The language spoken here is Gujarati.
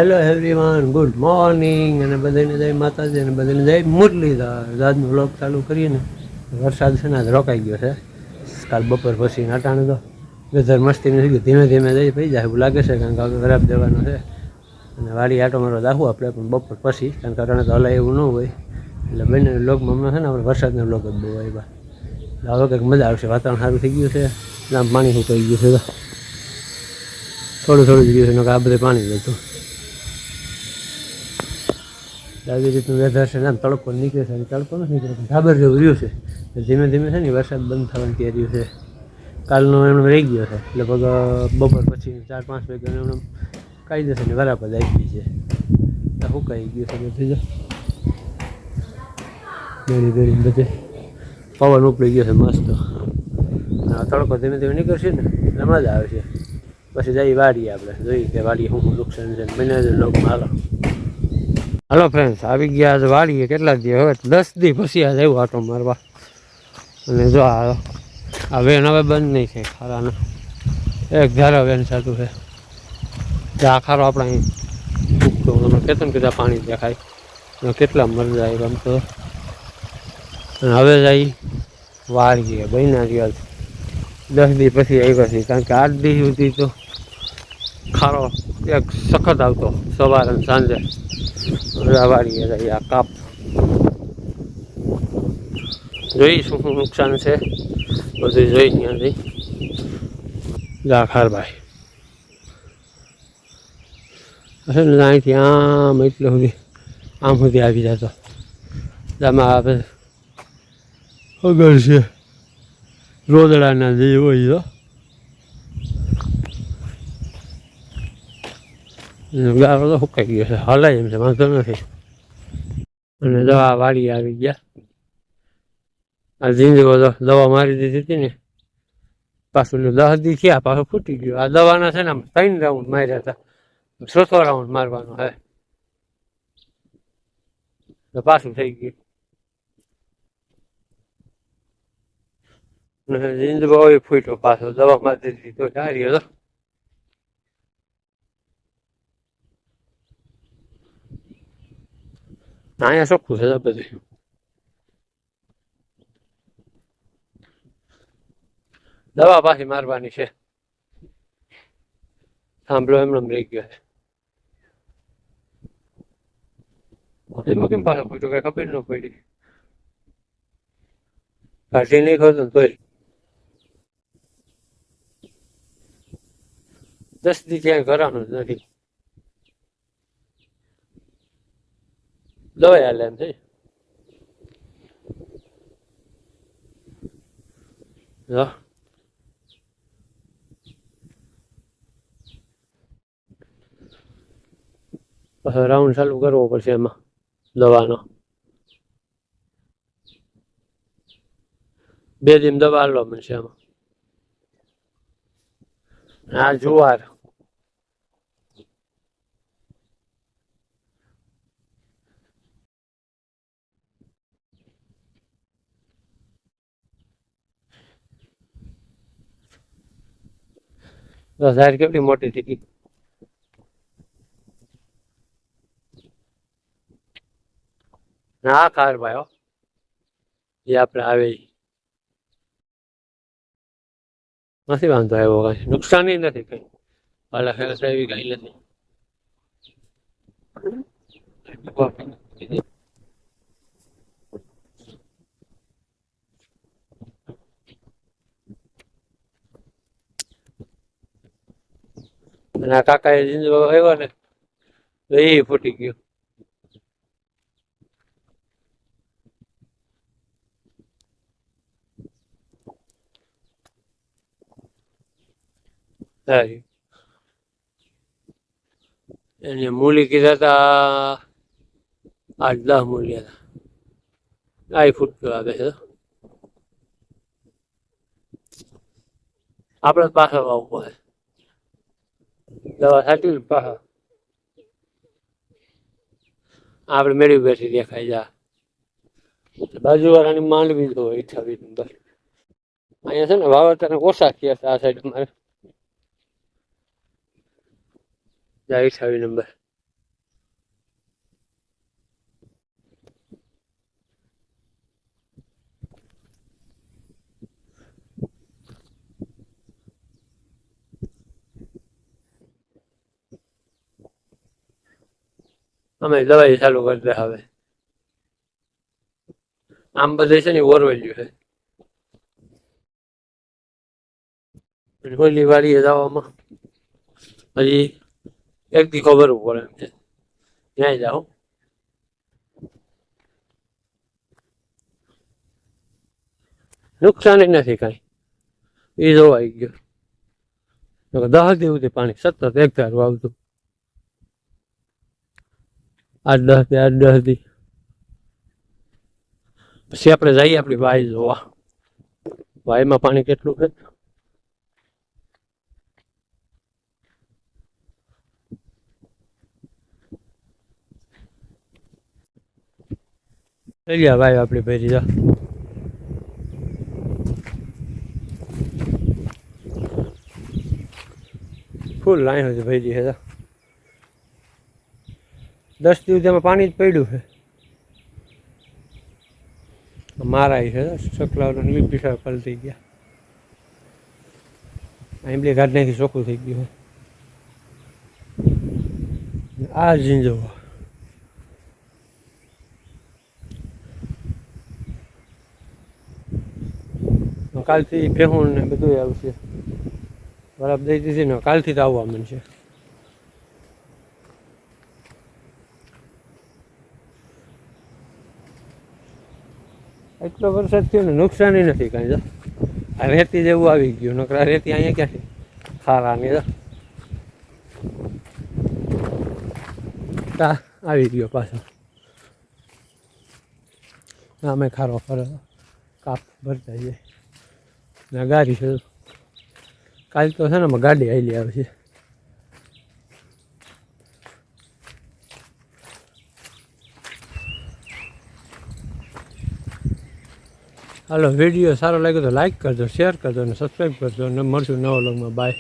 હેલો એવરીવન, ગુડ મોર્નિંગ અને બધાને જય માતાજી અને બધાને જય મુરલીધર. આજનો વ્લોગ ચાલુ કરીએ ને વરસાદ છે ને આજ રોકાઈ ગયો છે. કાલ બપોર પછી નાટાણે તો વેધર મસ્તી નથી ગયું, ધીમે ધીમે જઈ પડી જાય એવું લાગે છે, કારણ કે આગળ ખરાબ દેવાનો છે અને વાડી આટો મારો દાખવું આપણે પણ બપોર પછી, કારણ કે અટાણે તો હલાય એવું ન હોય. એટલે બંને વ્લોગમાં હમણાં છે ને આપણે વરસાદના વ્લોગ જ બહુ આવ્યા. હવે કંઈક મજા આવશે, વાતાવરણ સારું થઈ ગયું છે, આમ પાણી સુકાઈ ગયું છે, થોડું થોડું જ ગયું છે, આ બધે પાણી જ હતું. આવી રીતનું વેધર છે ને, આમ તડકો નીકળે છે, તડકો નથી નીકળે, ધાબર જેવું રહ્યું છે. ધીમે ધીમે છે ને વરસાદ બંધ થવાની તૈયારી છે. કાલનો એમણે રહી ગયો છે, લગભગ બપોર પછી 4-5 વાગ્યાનો એમણે કાયદેસરની વરાપદ આપી છે. સુકાઈ ગયું છે બધું, બેડી બેડીને બધે પવન ઉપડી ગયો છે મસ્ત. તડકો ધીમે ધીમે નીકળશે ને એટલે મજા આવે છે. પછી જઈ વાડીએ આપણે જોઈએ કે વાડીએ શું નુકસાન છે, મને લોકમાં હાલો. હલો ફ્રેન્ડ્સ, આવી ગયા આજ વાડીએ. કેટલા દી હવે 10 દી પછી આજ આવ્યો આટો મારવા. અને જો આ વેન હવે બંધ નહીં થાય, ખારાનો એક ધારા વેન ચાલુ છે. આ ખારો આપણે અહીં ઉગતો કહેતો ને કીધા પાણી દેખાય, કેટલા મરજા આવ્યા આમ તો. હવે જઈ વાડીએ બન્યા રહ્યા 10 દી પછી આવ્યા છે, કારણ કે 8 દી સુધી તો ખારો એક સખત આવતો સવારે અને સાંજે. વાડીએ જઈ આ કાપ જોઈ શું શું નુકસાન છે બધું જોઈ ત્યાં જઈ જાખારભાઈ હશે ને અહીંથી આમ એટલે સુધી આમ સુધી આવી જતો. આમાં આપણે અગર છે રોદડાના જે હોય ગારો તો સુકાઈ ગયો છે, હલાય એમ છે, વાંધો નથી. અને દવા વાળી આવી ગયા. આ જિંદગો દવા મારી દીધી હતી ને, પાછું 10 દી થયા પાછું ફૂટી ગયું. આ દવાના છે ને 3 રાઉન્ડ માર્યા હતા, 4થો રાઉન્ડ મારવાનો હે તો પાછું થઈ ગયું. જિંદગો ફૂટ્યો પાછો, દવા મારી દીધી તો સારી હતો. અહીંયા ચોખ્ખું છે બધું. દવા પાછી મારવાની છે, સાંભળો એમણે રહી ગયો છે. એમાં કેમ પાછો ફૂટ્યો કઈ ખબર ન પડી, કાઢી નહીં ખબર તોય 10 દી ક્યાંય કરવાનું જ નથી. દવા હાલે એમ છે. રાઉન્ડ ચાલુ કરવો પડશે એમાં દવાનો. 2 દિન દવા હાલવા મળશે એમાં. આ જુવાર ઝાડ કેટલી મોટી થઈ ગઈ. હા ખાર ભાઈ એ આપણે આવે નથી વાંધો આવ્યો, કઈ નુકસાન નથી, કઈ હાલ હેલ્થ એવી કઈ નથી. અને આ કાકા એ જિંદગો આવ્યો ને તો એ ફૂટી ગયો. એને મૂલી કીધા હતા 8-10 મૂલી હતા, આ ફૂટતો આવે છે. આપણે પાછળ આવવું પડે, દવા સાચી પાછળ આપણે મેળવી બેઠી દેખાય જા. બાજુ વાળાની માંડવી તો 28 નંબર. અહીંયા છે ને વાવેતર ઓછા થયા છે આ સાઈડ અમારે. 28 નંબર અમે દવાઈ ચાલુ કરી દે હવે. આમ બધે છે ને ઓરવેલ્યું છે. ઓલી વાડીએ જવામાં હજી એક દી ખબર પડે એમ છે. ત્યાં જાઓ. નુકસાન નથી કાંઈ. એ જોવાઈ ગયો. 10 દી સુધી પાણી સતત એક ધારું આવતું. 8-10 દી. પછી આપણે જઈએ આપણી વાય જોવા. વાયમાં પાણી કેટલું છે. લઈ વાય આપણી ભરી જા. ફૂલ લાઈન છે ભરી છે. 10 દિવસ એમાં પાણી જ પડ્યું છે. મારા છે સકલાવનો લીપી સાહેબ પલટી ગયા. આંબલી ગાઢ નાખી ચોખ્ખું થઈ ગયું. આ ઝીંજો કાલથી ભેહું ને બધું આવશે. બરાબર દઈ દીધી ને કાલથી તો આવવા માંડશે. એટલો વરસાદ થયો ને નુકસાની નથી કાંઈ. આ રેતી જેવું આવી ગયું. નકરા રેતી અહીંયા ક્યાંથી ખારાની આવી ગયો પાછો. અમે ખારો ફરે કાપ ભરતા જઈએ ને ગાડી છે. કાલ તો છે ને ગાડી આવેલી આવે છે. હાલો વિડીયો સારો લાગ્યો તો લાઈક કરજો, શેર કરજો અને સબસ્ક્રાઈબ કરજો અને મળશું નવા વ્લોગમાં. બાય.